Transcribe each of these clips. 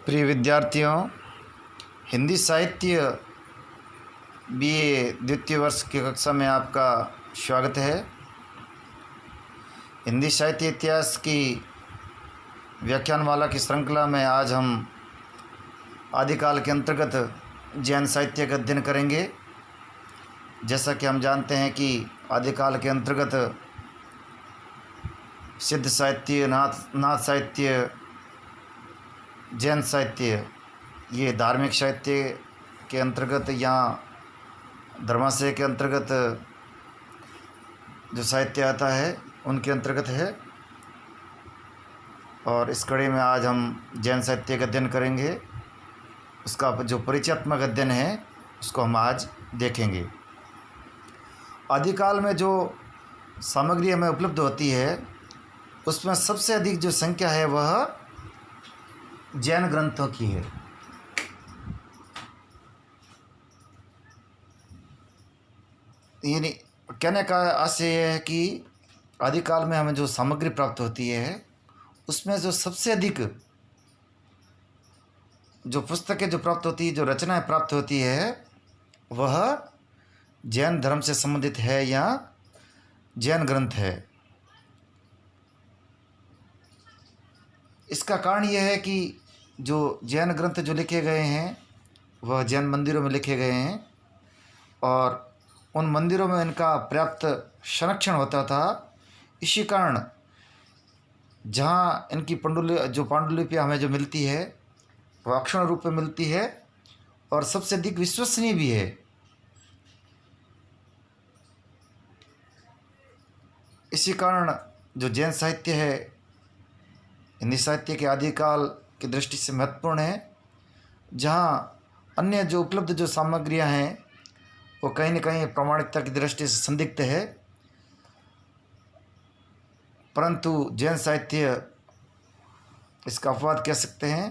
प्रिय विद्यार्थियों, हिंदी साहित्य बीए द्वितीय वर्ष की कक्षा में आपका स्वागत है। हिंदी साहित्य इतिहास की व्याख्यानमाला की श्रृंखला में आज हम आदिकाल के अंतर्गत जैन साहित्य का अध्ययन करेंगे। जैसा कि हम जानते हैं कि आदिकाल के अंतर्गत सिद्ध साहित्य, नाथ साहित्य, जैन साहित्य, ये धार्मिक साहित्य के अंतर्गत या धर्माशय के अंतर्गत जो साहित्य आता है उनके अंतर्गत है। और इस कड़ी में आज हम जैन साहित्य का अध्ययन करेंगे। उसका जो परिचयात्मक अध्ययन है उसको हम आज देखेंगे। आदिकाल में जो सामग्री हमें उपलब्ध होती है उसमें सबसे अधिक जो संख्या है वह जैन ग्रंथों की है। यानी कहने का आशय यह है कि आदिकाल में हमें जो सामग्री प्राप्त होती है उसमें जो सबसे अधिक जो पुस्तकें जो प्राप्त होती है, जो रचनाएं प्राप्त होती है, वह जैन धर्म से संबंधित है या जैन ग्रंथ है। इसका कारण यह है कि जो जैन ग्रंथ जो लिखे गए हैं वह जैन मंदिरों में लिखे गए हैं और उन मंदिरों में इनका पर्याप्त संरक्षण होता था। इसी कारण जहाँ इनकी पांडुलिपियाँ हमें जो मिलती है वह अक्षर रूप में मिलती है और सबसे अधिक विश्वसनीय भी है। इसी कारण जो जैन साहित्य है हिंदी साहित्य के आदिकाल की दृष्टि से महत्वपूर्ण है। जहाँ अन्य जो उपलब्ध जो सामग्रियाँ हैं वो कहीं न कहीं प्रामाणिकता की दृष्टि से संदिग्ध है, परंतु जैन साहित्य इसका अपवाद कह सकते हैं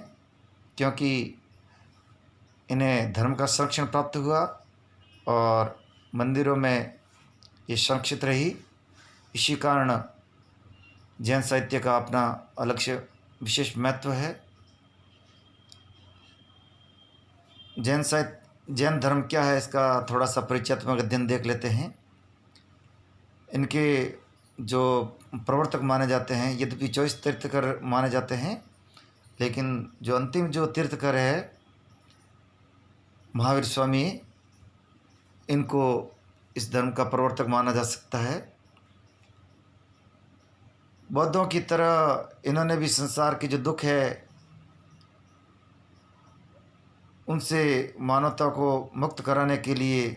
क्योंकि इन्हें धर्म का संरक्षण प्राप्त हुआ और मंदिरों में ये संरक्षित रही। इसी कारण जैन साहित्य का अपना अलग से विशेष महत्व है। जैन धर्म क्या है इसका थोड़ा सा परिचयात्मक अध्ययन देख लेते हैं। इनके जो प्रवर्तक माने जाते हैं, यद्यपि 24 तीर्थकर माने जाते हैं, लेकिन जो अंतिम जो तीर्थकर है महावीर स्वामी, इनको इस धर्म का प्रवर्तक माना जा सकता है। बौद्धों की तरह इन्होंने भी संसार के जो दुख है उनसे मानवता को मुक्त कराने के लिए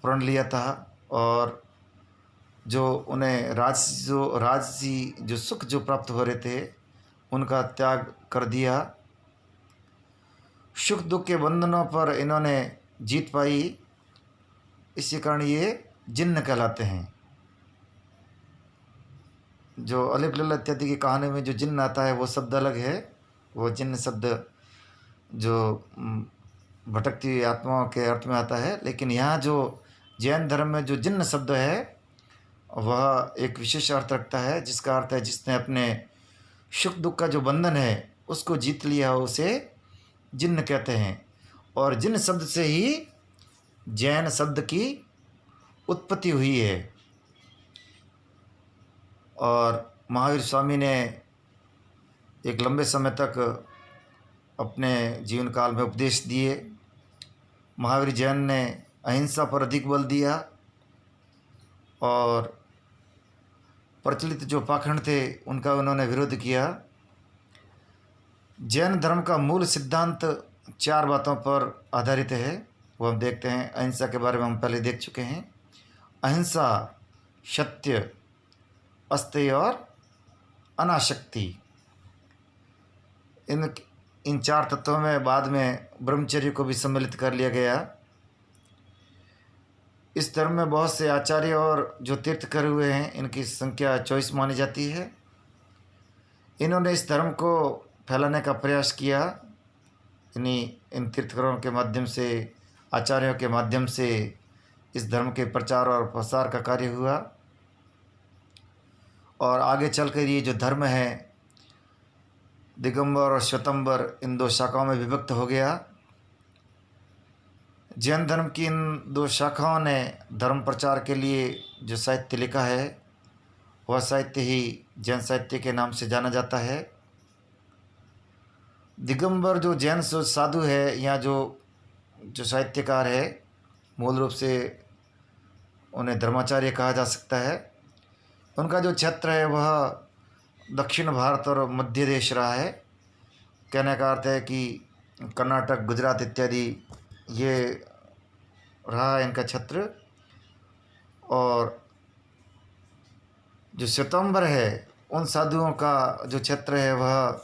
प्रण लिया था और जो उन्हें राजसी जो सुख जो प्राप्त हो रहे थे उनका त्याग कर दिया। सुख दुख के बंधनों पर इन्होंने जीत पाई। इसी कारण ये जिन्न कहलाते हैं। जो अलिफ लल्ला इत्यादि की कहानी में जो जिन्न आता है वो शब्द अलग है। वो जिन्न शब्द जो भटकती हुई आत्माओं के अर्थ में आता है, लेकिन यहाँ जो जैन धर्म में जो जिन्न शब्द है वह एक विशेष अर्थ रखता है, जिसका अर्थ है जिसने अपने सुख दुख का जो बंधन है उसको जीत लिया उसे जिन्न कहते हैं। और जिन्न शब्द से ही जैन शब्द की उत्पत्ति हुई है। और महावीर स्वामी ने एक लंबे समय तक अपने जीवन काल में उपदेश दिए। महावीर जैन ने अहिंसा पर अधिक बल दिया और प्रचलित जो पाखंड थे उनका उन्होंने विरोध किया। जैन धर्म का मूल सिद्धांत 4 बातों पर आधारित है, वो हम देखते हैं। अहिंसा के बारे में हम पहले देख चुके हैं। अहिंसा, सत्य, अस्तेय और अनासक्ति, इन 4 तत्वों में बाद में ब्रह्मचर्य को भी सम्मिलित कर लिया गया। इस धर्म में बहुत से आचार्य और जो तीर्थकर हुए हैं इनकी संख्या 24 मानी जाती है। इन्होंने इस धर्म को फैलाने का प्रयास किया। इन तीर्थकरों के माध्यम से, आचार्यों के माध्यम से इस धर्म के प्रचार और प्रसार का कार्य हुआ और आगे चलकर ये जो धर्म है दिगंबर और श्वेतंबर इन दो शाखाओं में विभक्त हो गया। जैन धर्म की इन दो शाखाओं ने धर्म प्रचार के लिए जो साहित्य लिखा है वह साहित्य ही जैन साहित्य के नाम से जाना जाता है। दिगंबर जो जैन साधु है या जो जो साहित्यकार है, मूल रूप से उन्हें धर्माचार्य कहा जा सकता है। उनका जो क्षेत्र है वह दक्षिण भारत और मध्य देश रहा है। कहने का अर्थ है कि कर्नाटक, गुजरात इत्यादि ये रहा है इनका क्षेत्र। और जो श्वेतांबर है उन साधुओं का जो क्षेत्र है वह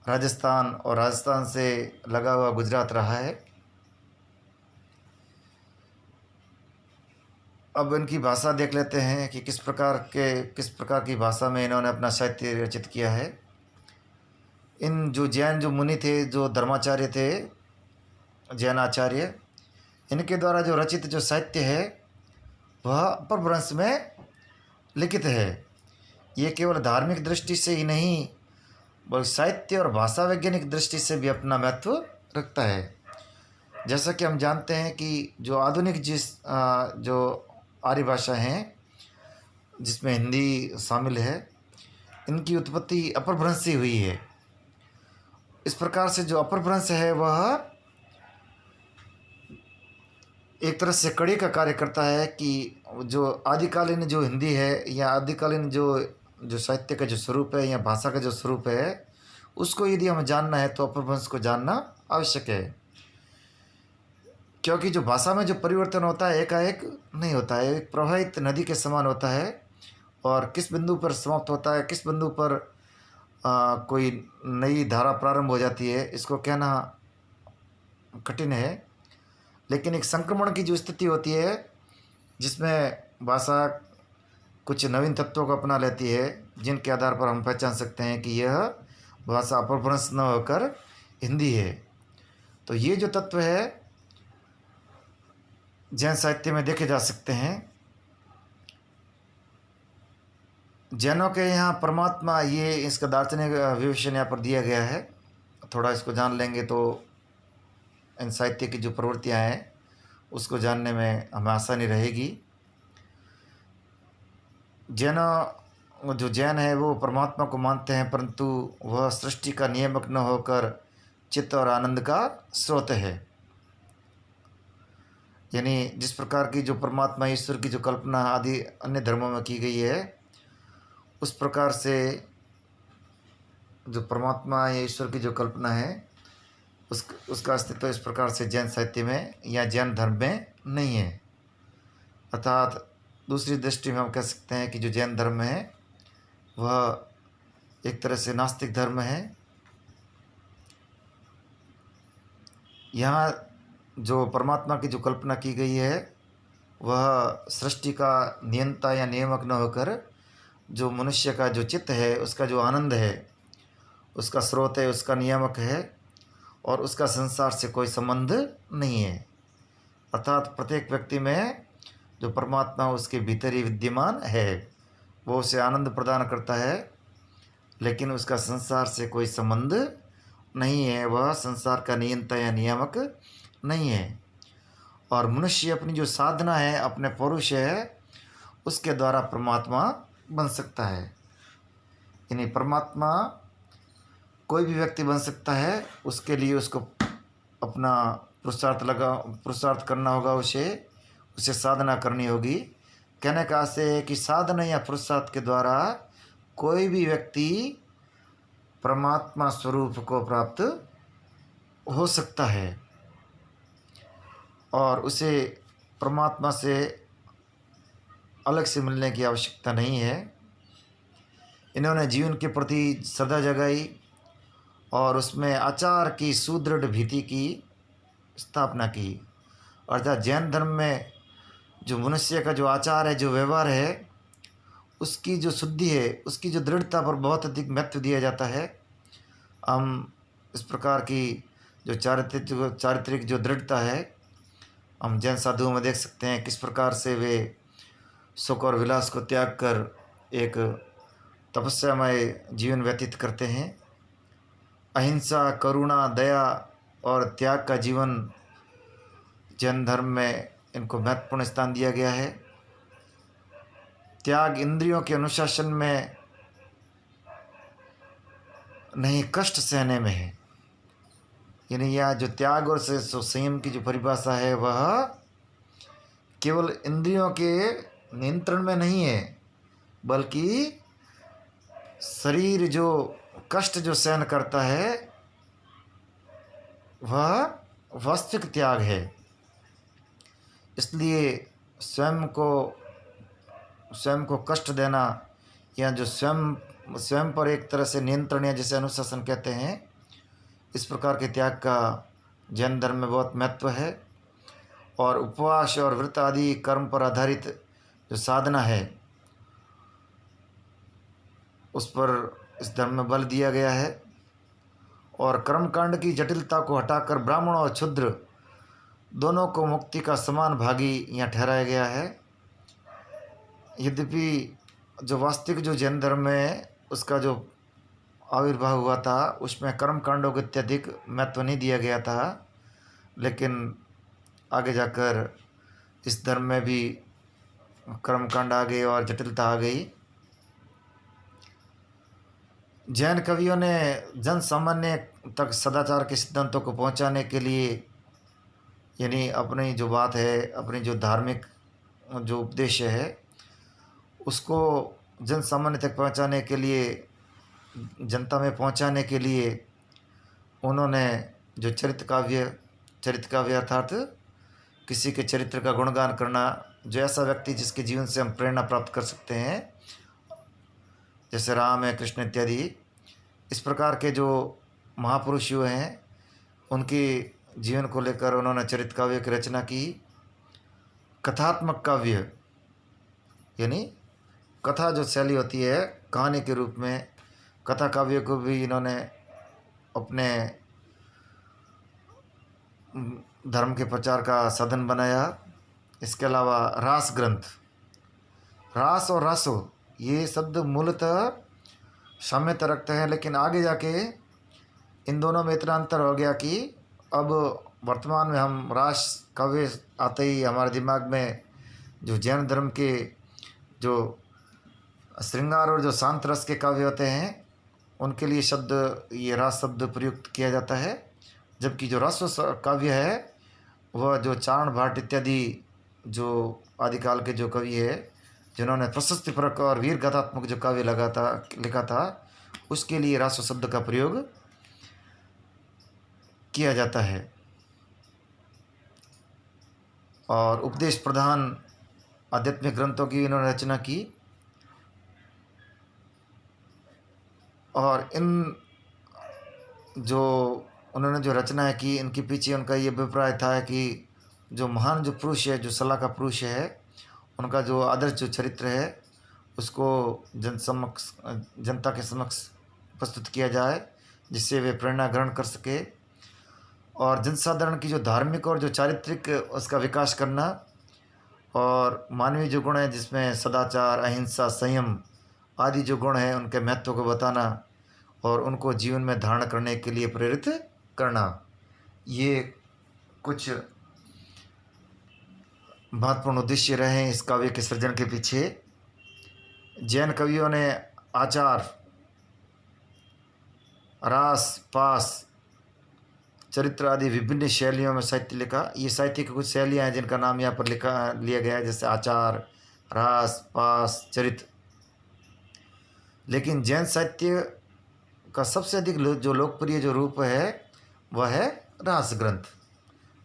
राजस्थान और राजस्थान से लगा हुआ गुजरात रहा है। अब इनकी भाषा देख लेते हैं कि किस प्रकार की भाषा में इन्होंने अपना साहित्य रचित किया है। इन जो जैन जो मुनि थे, जो धर्माचार्य थे, जैन आचार्य, इनके द्वारा जो रचित जो साहित्य है वह अपभ्रंश में लिखित है। ये केवल धार्मिक दृष्टि से ही नहीं बल्कि साहित्य और भाषा वैज्ञानिक दृष्टि से भी अपना महत्व रखता है। जैसा कि हम जानते हैं कि जो आधुनिक जो आर्य भाषा हैं जिसमें हिंदी शामिल है, इनकी उत्पत्ति अपभ्रंश से हुई है। इस प्रकार से जो अपभ्रंश है वह एक तरह से कड़ी का कार्य करता है कि जो आदिकालीन जो हिंदी है या आदिकालीन जो साहित्य का जो स्वरूप है या भाषा का जो स्वरूप है उसको यदि हमें जानना है तो अपभ्रंश को जानना आवश्यक है। क्योंकि जो भाषा में जो परिवर्तन होता है एकाएक नहीं होता है, एक प्रवाहित नदी के समान होता है और किस बिंदु पर समाप्त होता है, किस बिंदु पर कोई नई धारा प्रारंभ हो जाती है, इसको कहना कठिन है। लेकिन एक संक्रमण की जो स्थिति होती है जिसमें भाषा कुछ नवीन तत्वों को अपना लेती है, जिनके आधार पर हम पहचान सकते हैं कि यह भाषा अपभ्रंश न होकर हिंदी है। तो ये जो तत्व है जैन साहित्य में देखे जा सकते हैं। जैनों के यहाँ परमात्मा, ये इसका दार्शनिक विवेचन यहाँ पर दिया गया है। थोड़ा इसको जान लेंगे तो इन साहित्य की जो प्रवृत्तियाँ हैं उसको जानने में हमें आसानी रहेगी। जो जैन है वो परमात्मा को मानते हैं, परंतु वह सृष्टि का नियामक न होकर चित्त और आनंद का स्रोत है। यानी जिस प्रकार की जो परमात्मा ईश्वर की जो कल्पना आदि अन्य धर्मों में की गई है, उस प्रकार से जो परमात्मा या ईश्वर की जो कल्पना है उसका अस्तित्व इस प्रकार से जैन साहित्य में या जैन धर्म में नहीं है। अर्थात दूसरी दृष्टि में हम कह सकते हैं कि जो जैन धर्म है वह एक तरह से नास्तिक धर्म है। यहाँ जो परमात्मा की जो कल्पना की गई है वह सृष्टि का नियंता या नियामक न होकर जो मनुष्य का जो चित्त है, उसका जो आनंद है, उसका स्रोत है, उसका नियामक है और उसका संसार से कोई संबंध नहीं है। अर्थात प्रत्येक व्यक्ति में जो परमात्मा उसके भीतर ही विद्यमान है, वो उसे आनंद प्रदान करता है, लेकिन उसका संसार से कोई संबंध नहीं है, वह संसार का नियंता या नियामक नहीं है। और मनुष्य अपनी जो साधना है, अपने पौरुष है, उसके द्वारा परमात्मा बन सकता है। यानी परमात्मा कोई भी व्यक्ति बन सकता है, उसके लिए उसको अपना पुरुषार्थ करना होगा, उसे साधना करनी होगी। कहने का आशय है कि साधना या पुरुषार्थ के द्वारा कोई भी व्यक्ति परमात्मा स्वरूप को प्राप्त हो सकता है और उसे परमात्मा से अलग से मिलने की आवश्यकता नहीं है। इन्होंने जीवन के प्रति श्रद्धा जगाई और उसमें आचार की सुदृढ़ भीति की स्थापना की। अर्थात जैन धर्म में जो मनुष्य का जो आचार है, जो व्यवहार है, उसकी जो शुद्धि है, उसकी जो दृढ़ता पर बहुत अधिक महत्व दिया जाता है। हम इस प्रकार की जो चारित्रिक जो दृढ़ता है हम जैन साधुओं में देख सकते हैं, किस प्रकार से वे सुख और विलास को त्याग कर एक तपस्यामय जीवन व्यतीत करते हैं। अहिंसा, करुणा, दया और त्याग का जीवन जैन धर्म में इनको महत्वपूर्ण स्थान दिया गया है। त्याग इंद्रियों के अनुशासन में नहीं, कष्ट सहने में है। यानी यह जो त्याग और संयम की जो परिभाषा है वह केवल इंद्रियों के नियंत्रण में नहीं है, बल्कि शरीर जो कष्ट जो सहन करता है वह वास्तविक त्याग है। इसलिए स्वयं को कष्ट देना या जो स्वयं पर एक तरह से नियंत्रण या जिसे अनुशासन कहते हैं, इस प्रकार के त्याग का जैन धर्म में बहुत महत्व है। और उपवास और व्रत आदि कर्म पर आधारित जो साधना है उस पर इस धर्म में बल दिया गया है। और कर्मकांड की जटिलता को हटाकर ब्राह्मण और क्षुद्र दोनों को मुक्ति का समान भागी यहाँ ठहराया गया है। यद्यपि जो वास्तविक जो जैन धर्म में उसका जो आविर्भाव हुआ था उसमें कर्म कांडों को अत्यधिक महत्व नहीं दिया गया था, लेकिन आगे जाकर इस धर्म में भी कर्म कांड आ गए और जटिलता आ गई। जैन कवियों ने जन सामान्य तक सदाचार के सिद्धांतों को पहुंचाने के लिए, यानी अपनी जो बात है, अपनी जो धार्मिक जो उद्देश्य है उसको जन सामान्य तक पहुंचाने के लिए, जनता में पहुंचाने के लिए उन्होंने जो चरित्र काव्य अर्थात किसी के चरित्र का गुणगान करना, जो ऐसा व्यक्ति जिसके जीवन से हम प्रेरणा प्राप्त कर सकते हैं, जैसे राम है, कृष्ण इत्यादि, इस प्रकार के जो महापुरुष हुए हैं उनके जीवन को लेकर उन्होंने चरित्र काव्य की रचना की। कथात्मक काव्य यानी कथा जो शैली होती है कहानी के रूप में, कथा काव्य को भी इन्होंने अपने धर्म के प्रचार का साधन बनाया। इसके अलावा रास ग्रंथ, रास और रासो ये शब्द मूलतः साम्यता रखते हैं, लेकिन आगे जाके इन दोनों में इतना अंतर हो गया कि अब वर्तमान में हम रास काव्य आते ही हमारे दिमाग में जो जैन धर्म के जो श्रृंगार और जो शांत रस के काव्य होते हैं उनके लिए ये रास शब्द प्रयुक्त किया जाता है। जबकि जो रासो काव्य है वह जो चारण भाट इत्यादि जो आदिकाल के जो कवि है जिन्होंने प्रशस्तिपरक और वीर गाथात्मक जो काव्य लिखा था उसके लिए रासो शब्द का प्रयोग किया जाता है। और उपदेश प्रधान आध्यात्मिक ग्रंथों की इन्होंने रचना की। और इन जो उन्होंने जो रचनाएं की इनके पीछे उनका ये अभिप्राय था कि जो महान जो पुरुष है, जो सलाह का पुरुष है, उनका जो आदर्श जो चरित्र है उसको जनता के समक्ष प्रस्तुत किया जाए जिससे वे प्रेरणा ग्रहण कर सके। और जनसाधारण की जो धार्मिक और जो चारित्रिक उसका विकास करना और मानवीय जो गुण है जिसमें सदाचार, अहिंसा, संयम आदि जो गुण हैं उनके महत्व को बताना और उनको जीवन में धारण करने के लिए प्रेरित करना, ये कुछ महत्वपूर्ण उद्देश्य रहे हैं इस काव्य के सृजन के पीछे। जैन कवियों ने आचार, रास, पास, चरित्र आदि विभिन्न शैलियों में साहित्य लिखा। ये साहित्य की कुछ शैलियाँ हैं जिनका नाम यहाँ पर लिया गया है, जैसे आचार, रास, पास, चरित्र। लेकिन जैन साहित्य का सबसे अधिक जो लोकप्रिय जो रूप है वह है रास ग्रंथ,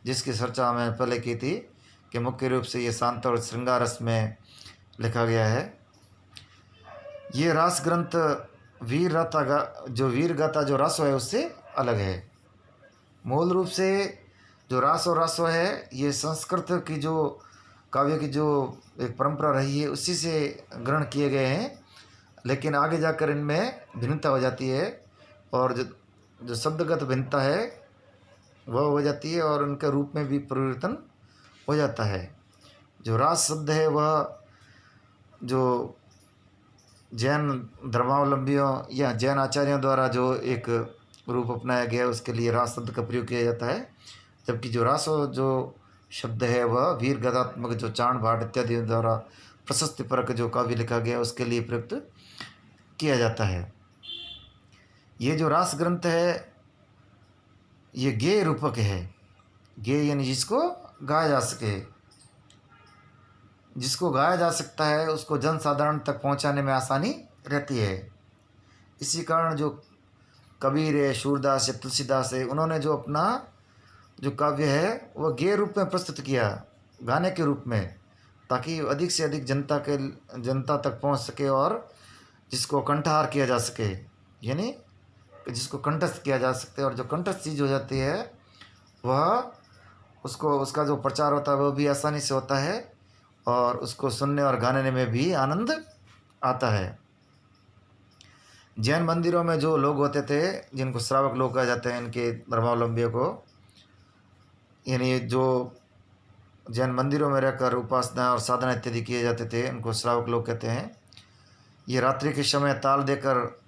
जिसकी चर्चा मैंने पहले की थी कि मुख्य रूप से ये शांत और श्रृंगार रस में लिखा गया है। ये रास ग्रंथ वीर गाथा जो रासो है उससे अलग है। मूल रूप से जो रास और रासो है ये संस्कृत की जो काव्य की जो एक परंपरा रही है उसी से ग्रहण किए गए हैं, लेकिन आगे जाकर इनमें भिन्नता हो जाती है और जो शब्दगत भिन्नता है वह हो जाती है और उनके रूप में भी परिवर्तन हो जाता है। जो रास शब्द है वह जो जैन धर्मावलंबियों या जैन आचार्यों द्वारा जो एक रूप अपनाया गया है उसके लिए रास शब्द का प्रयोग किया जाता है, जबकि जो रासो जो शब्द है वह वीर गदात्मक जो चाण भाट इत्यादि द्वारा प्रशस्ति परक जो काव्य लिखा गया है उसके लिए प्रयुक्त किया जाता है। ये जो रास ग्रंथ है ये गेय रूपक है। गेय यानी जिसको गाया जा सके, जिसको गाया जा सकता है उसको जन साधारण तक पहुंचाने में आसानी रहती है। इसी कारण जो कबीर है, सूरदास है, तुलसीदास है, उन्होंने जो अपना जो काव्य है वह गेय रूप में प्रस्तुत किया, गाने के रूप में, ताकि अधिक से अधिक जनता तक पहुंच सके और जिसको कंठहार किया जा सके, यानी जिसको कंठस्थ किया जा सकते और जो कंठस्थ चीज़ हो जाती है वह उसको उसका जो प्रचार होता है वह भी आसानी से होता है और उसको सुनने और गाने में भी आनंद आता है। जैन मंदिरों में जो लोग होते थे जिनको श्रावक लोग कहा जाते हैं, इनके धर्मावलंबियों को, यानी जो जैन मंदिरों में रहकर उपासना और साधना इत्यादि किए जाते थे उनको श्रावक लोग कहते हैं। ये रात्रि के समय ताल देकर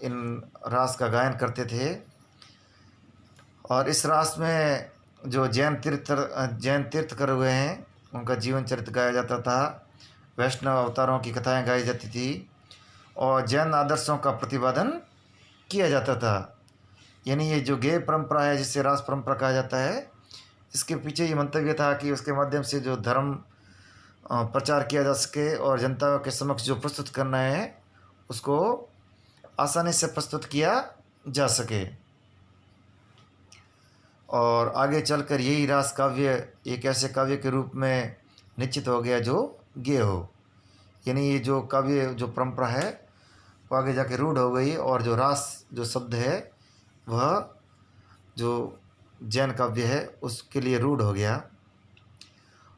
इन रास का गायन करते थे और इस रास में जो जैन तीर्थकर हुए हैं उनका जीवन चरित्र गाया जाता था, वैष्णव अवतारों की कथाएं गाई जाती थी और जैन आदर्शों का प्रतिपादन किया जाता था। यानी ये जो गेय परंपरा है जिसे रास परंपरा कहा जाता है, इसके पीछे ये मंतव्य था कि उसके माध्यम से जो धर्म प्रचार किया जा सके और जनता के समक्ष जो प्रस्तुत करना है उसको आसानी से प्रस्तुत किया जा सके। और आगे चलकर यही रास काव्य एक ऐसे काव्य के रूप में निश्चित हो गया जो गेय हो, यानी ये जो काव्य जो परंपरा है वो आगे जाके रूढ़ हो गई और जो रास जो शब्द है वह जो जैन काव्य है उसके लिए रूढ़ हो गया।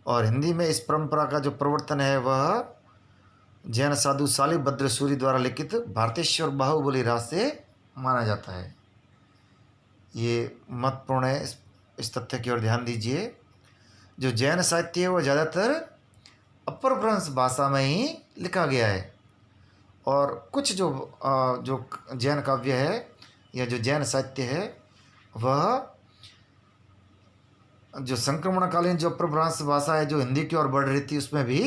और हिंदी में इस परंपरा का जो प्रवर्तन है वह जैन साधु शालिभद्र सूरि द्वारा लिखित भारतेश्वर बाहुबली रास से माना जाता है। ये महत्वपूर्ण है, इस तथ्य की ओर ध्यान दीजिए। जो जैन साहित्य है वो ज़्यादातर अपभ्रंश भाषा में ही लिखा गया है और कुछ जो जैन काव्य है या जो जैन साहित्य है वह जो संक्रमणकालीन जो अपभ्रंश भाषा है जो हिंदी की ओर बढ़ रही थी उसमें भी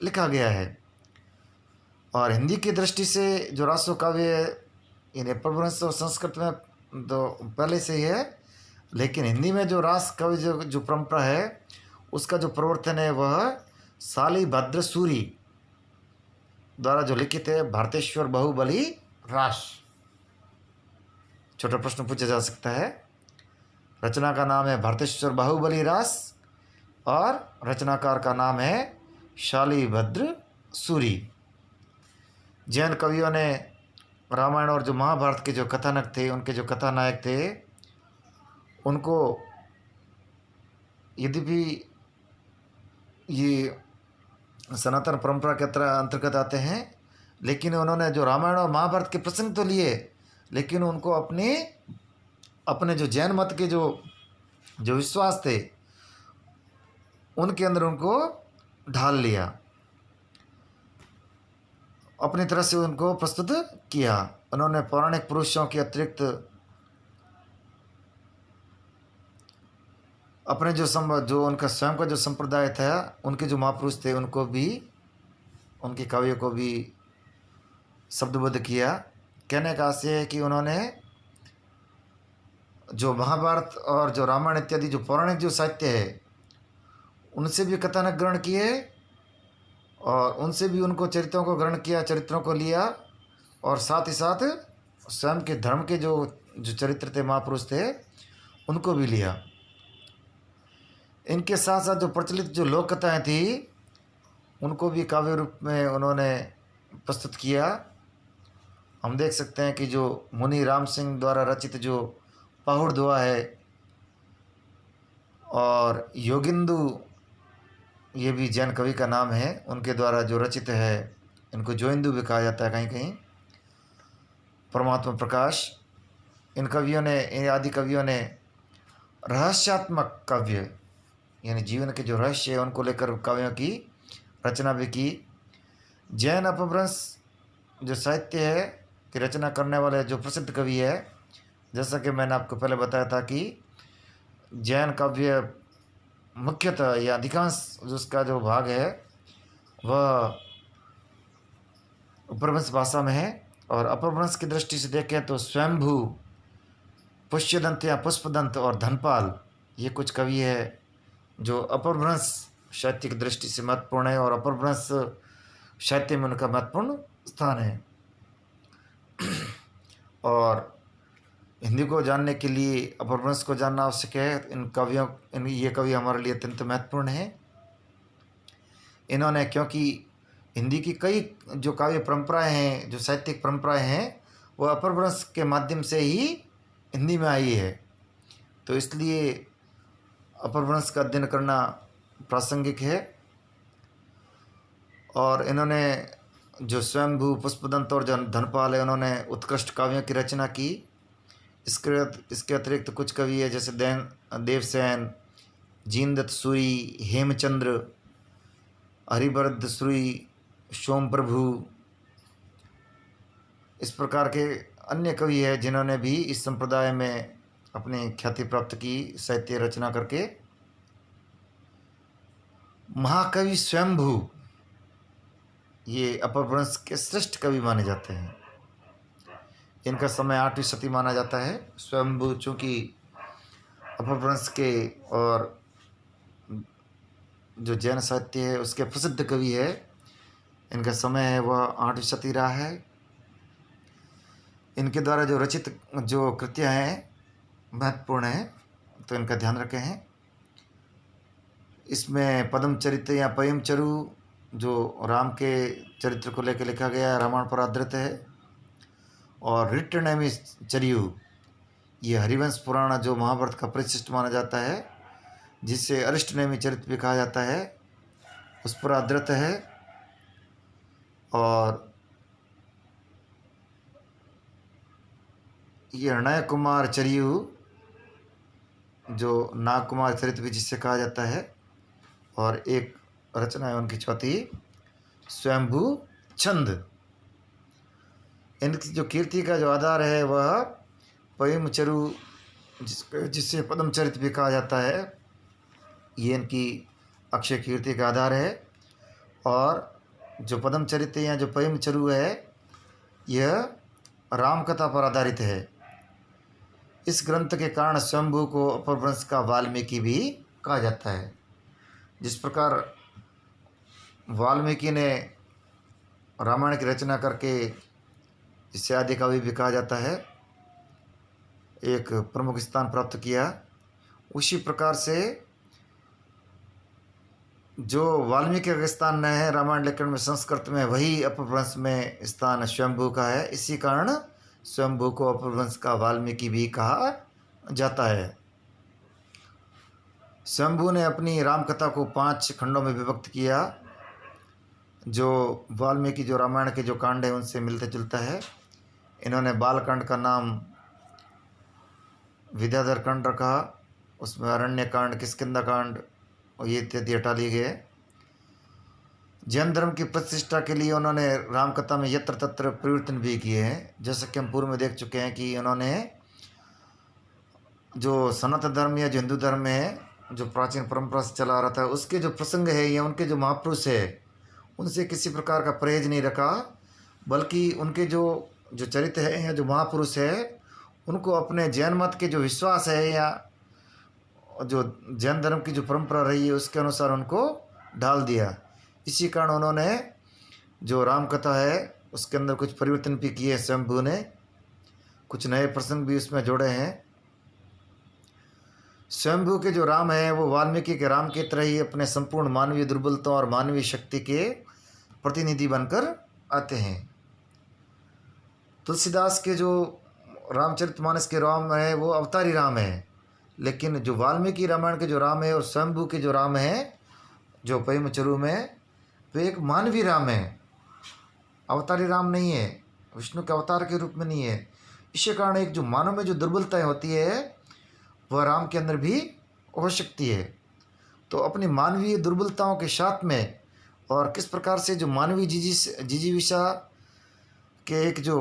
लिखा गया है। और हिंदी की दृष्टि से जो रासो काव्य यानी अपभ्रंश तो संस्कृत में तो पहले से ही है, लेकिन हिंदी में जो रास काव्य जो परंपरा है उसका जो प्रवर्तन है वह शालिभद्र सूरि द्वारा जो लिखित है भारतेश्वर बाहुबली रास। छोटा प्रश्न पूछा जा सकता है। रचना का नाम है भारतेश्वर बाहुबली रास और रचनाकार का नाम है शालिभद्र सूरि। जैन कवियों ने रामायण और जो महाभारत के जो कथानक थे उनके जो कथानायक थे उनको, यद्यपि ये सनातन परंपरा के अंतर्गत आते हैं, लेकिन उन्होंने जो रामायण और महाभारत के प्रसंग तो लिए लेकिन उनको अपने जो जैन मत के जो विश्वास थे उनके अंदर उनको ढाल लिया, अपनी तरह से उनको प्रस्तुत किया। उन्होंने पौराणिक पुरुषों के अतिरिक्त अपने जो उनका स्वयं का जो संप्रदाय था उनके जो महापुरुष थे उनको भी, उनके काव्यों को भी शब्दबद्ध किया। कहने का आशय है कि उन्होंने जो महाभारत और जो रामायण इत्यादि जो पौराणिक जो साहित्य है उनसे भी कथानक ग्रहण किए और उनसे भी उनको चरित्रों को ग्रहण किया, चरित्रों को लिया और साथ ही साथ स्वयं के धर्म के जो चरित्र थे महापुरुष थे उनको भी लिया। इनके साथ साथ जो प्रचलित जो लोक कथाएँ थी उनको भी काव्य रूप में उन्होंने प्रस्तुत किया। हम देख सकते हैं कि जो मुनि राम सिंह द्वारा रचित जो पहुड़ दुआ है और योगिंदु, ये भी जैन कवि का नाम है, उनके द्वारा जो रचित है, इनको जोइंदु भी कहा जाता है कहीं कहीं, परमात्मा प्रकाश, इन कवियों ने, इन आदि कवियों ने रहस्यात्मक काव्य यानी जीवन के जो रहस्य है उनको लेकर काव्यों की रचना भी की। जैन अपभ्रंश जो साहित्य है की रचना करने वाले जो प्रसिद्ध कवि है जैसा कि मैंने आपको पहले बताया था कि जैन काव्य मुख्यतः या अधिकांश जो उसका जो भाग है वह अपभ्रंश भाषा में है। और अपभ्रंश की दृष्टि से देखें तो स्वयंभू, पुष्यदंत या पुष्पदंत और धनपाल, ये कुछ कवि है जो अपभ्रंश साहित्य की दृष्टि से महत्वपूर्ण है और अपभ्रंश साहित्य में उनका महत्वपूर्ण स्थान है। और हिंदी को जानने के लिए अपभ्रंश को जानना आवश्यक है। ये कवि हमारे लिए अत्यंत महत्वपूर्ण है। इन्होंने, क्योंकि हिंदी की कई जो काव्य परंपराएं हैं, जो साहित्यिक परंपराएं हैं, वह अपभ्रंश के माध्यम से ही हिंदी में आई है, तो इसलिए अपभ्रंश का अध्ययन करना प्रासंगिक है। और इन्होंने जो स्वयंभू, पुष्पदंत और धनपाल है, उन्होंने उत्कृष्ट काव्यों की रचना की। इसके अतिरिक्त कुछ कवि है जैसे देवसेन, जीनदत्त सूरी, हेमचंद्र, हरिभरत सूरी, सोम प्रभु, इस प्रकार के अन्य कवि हैं जिन्होंने भी इस संप्रदाय में अपनी ख्याति प्राप्त की साहित्य रचना करके। महाकवि स्वयंभू ये अपभ्रंश के श्रेष्ठ कवि माने जाते हैं। इनका समय 8वीं शती माना जाता है। स्वयंभू चूँकि अपभ्रंश के और जो जैन साहित्य है उसके प्रसिद्ध कवि है, इनका समय है वह 8वीं शती रहा है। इनके द्वारा जो रचित जो कृतियाँ हैं महत्वपूर्ण हैं, तो इनका ध्यान रखें हैं। इसमें पद्मचरित या पयमचरु जो राम के चरित्र को लेकर लिखा गया है, रामायण पर आधारित है। और ऋट्टनेमि चरियु, ये हरिवंश पुराण जो महाभारत का परिशिष्ट माना जाता है, जिसे अरिष्टनेमि चरित्र भी कहा जाता है, उस पर आधारित है। और ये हृणय कुमार चरियु जो नागकुमार चरित्र भी जिससे कहा जाता है। और एक रचना है उनकी चौथी, स्वयंभू छंद। इनकी जो कीर्ति का जो आधार है वह पयमचरु, जिससे पद्मचरित भी कहा जाता है, ये इनकी अक्षय कीर्ति का आधार है। और जो पद्मचरित या जो पयमचरु है, यह रामकथा पर आधारित है। इस ग्रंथ के कारण स्वयंभू को अपभ्रंश का वाल्मीकि भी कहा जाता है। जिस प्रकार वाल्मीकि ने रामायण की रचना करके, जिसे आदि कवि भी कहा जाता है, एक प्रमुख स्थान प्राप्त किया, उसी प्रकार से जो वाल्मीकि का स्थान न है रामायण लेखन में संस्कृत में, वही अपभ्रंश में स्थान स्वयंभू का है। इसी कारण स्वयंभू को अपभ्रंश का वाल्मीकि भी कहा जाता है। स्वयंभू ने अपनी रामकथा को 5 खंडों में विभक्त किया, जो वाल्मीकि जो रामायण के जो कांड है उनसे मिलता जुलता है। इन्होंने बालकांड का नाम विद्याधर कांड रखा, उसमें अरण्य कांड, किष्किंधा कांड और ये इत्यादि हटा लिए गए। जैन धर्म की प्रतिष्ठा के लिए उन्होंने रामकथा में यत्र तत्र परिवर्तन भी किए हैं। जैसे कि हम पूर्व में देख चुके हैं कि उन्होंने जो सनातन धर्म या जो हिंदू धर्म है, जो प्राचीन परंपरा से चला आ रहा था, उसके जो प्रसंग है या उनके जो महापुरुष है, उनसे किसी प्रकार का परहेज नहीं रखा, बल्कि उनके जो चरित्र है या जो महापुरुष है, उनको अपने जैन मत के जो विश्वास है या जो जैन धर्म की जो परंपरा रही है उसके अनुसार उनको ढाल दिया। इसी कारण उन्होंने जो रामकथा है उसके अंदर कुछ परिवर्तन भी किए। स्वयंभू ने कुछ नए प्रसंग भी उसमें जोड़े हैं। स्वयंभू के जो राम है वो वाल्मीकि के राम की तरह ही अपने संपूर्ण मानवीय दुर्बलता और मानवीय शक्ति के प्रतिनिधि बनकर आते हैं। तुलसीदास के जो रामचरितमानस के राम है वो अवतारी राम है, लेकिन जो वाल्मीकि रामायण के जो राम है और स्वयंभू के जो राम है जो पयमचरु में, तो एक मानवीय राम है, अवतारी राम नहीं है, विष्णु के अवतार के रूप में नहीं है। इसी कारण एक जो मानव में जो दुर्बलताएं होती है वह राम के अंदर भी हो सकती है। तो अपनी मानवीय दुर्बलताओं के साथ में और किस प्रकार से जो मानवीय जिजीविषा के एक जो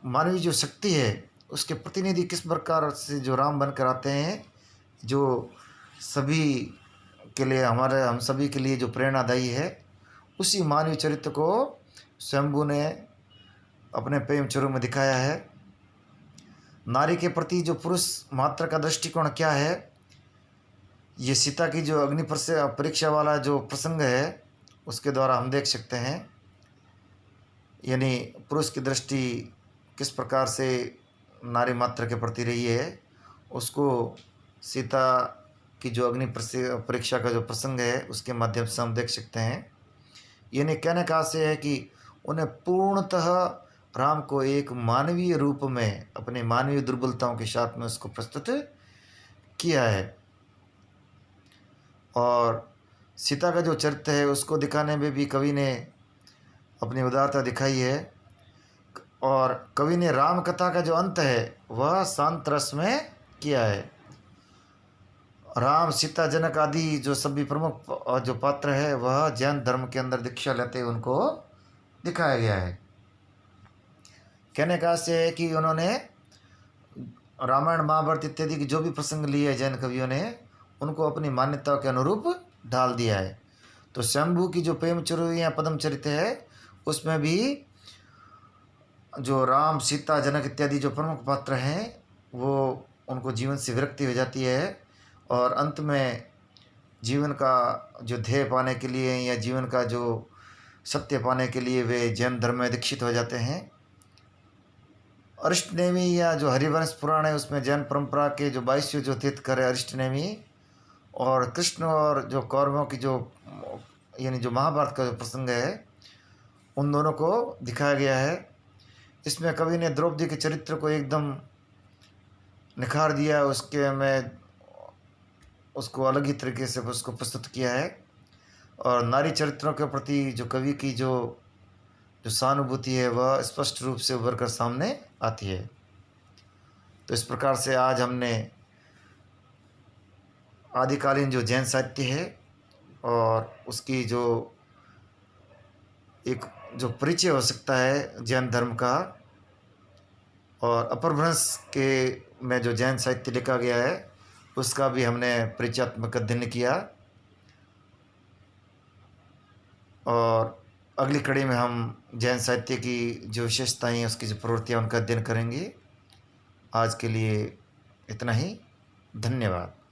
मानवीय जो शक्ति है उसके प्रतिनिधि किस प्रकार से जो राम बनकर आते हैं, जो सभी के लिए हम सभी के लिए जो प्रेरणादायी है, उसी मानवीय चरित्र को स्वयंभू ने अपने प्रेम चरित्र में दिखाया है। नारी के प्रति जो पुरुष मात्र का दृष्टिकोण क्या है, ये सीता की जो अग्नि परीक्षा वाला जो प्रसंग है, उसके द्वारा हम देख सकते हैं। यानी पुरुष की दृष्टि किस प्रकार से नारी मात्र के प्रति रही है, उसको सीता की जो अग्नि परीक्षा का जो प्रसंग है, उसके माध्यम से हम देख सकते हैं। यानी कहने का आशय है कि उन्हें पूर्णतः राम को एक मानवीय रूप में अपने मानवीय दुर्बलताओं के साथ में उसको प्रस्तुत किया है। और सीता का जो चरित्र है, उसको दिखाने में भी कवि ने अपनी उदारता दिखाई है। और कवि ने राम कथा का जो अंत है, वह शांत रस में किया है। राम, सीता, जनक आदि जो सभी प्रमुख जो पात्र है, वह जैन धर्म के अंदर दीक्षा लेते हुए उनको दिखाया गया है। कहने का आशय है कि उन्होंने रामायण, महाभारत इत्यादि की जो भी प्रसंग लिए है जैन कवियों ने, उनको अपनी मान्यताओं के अनुरूप ढाल दिया है। तो शंभू की जो प्रेम चरित्र या पद्म चरित्र है, उसमें भी जो राम, सीता, जनक इत्यादि जो प्रमुख पात्र हैं, वो उनको जीवन से विरक्ति हो जाती है और अंत में जीवन का जो ध्येय पाने के लिए या जीवन का जो सत्य पाने के लिए वे जैन धर्म में दीक्षित हो जाते हैं। अरिष्टनेमी या जो हरिवंश पुराण है, उसमें जैन परंपरा के जो 22 जो तीर्थंकर है अरिष्टनेमी, और कृष्ण और जो कौरवों की जो यानी जो महाभारत का जो प्रसंग है, उन दोनों को दिखाया गया है। इसमें कवि ने द्रौपदी के चरित्र को एकदम निखार दिया, उसके में उसको अलग ही तरीके से उसको प्रस्तुत किया है। और नारी चरित्रों के प्रति जो कवि की जो जो सहानुभूति है, वह स्पष्ट रूप से उभर कर सामने आती है। तो इस प्रकार से आज हमने आदिकालीन जो जैन साहित्य है और उसकी जो एक जो परिचय हो सकता है जैन धर्म का, और अपभ्रंश के में जो जैन साहित्य लिखा गया है, उसका भी हमने परिचयात्मक अध्ययन किया। और अगली कड़ी में हम जैन साहित्य की जो विशेषताएं हैं, उसकी जो प्रवृत्तियाँ, उनका अध्ययन करेंगे। आज के लिए इतना ही। धन्यवाद।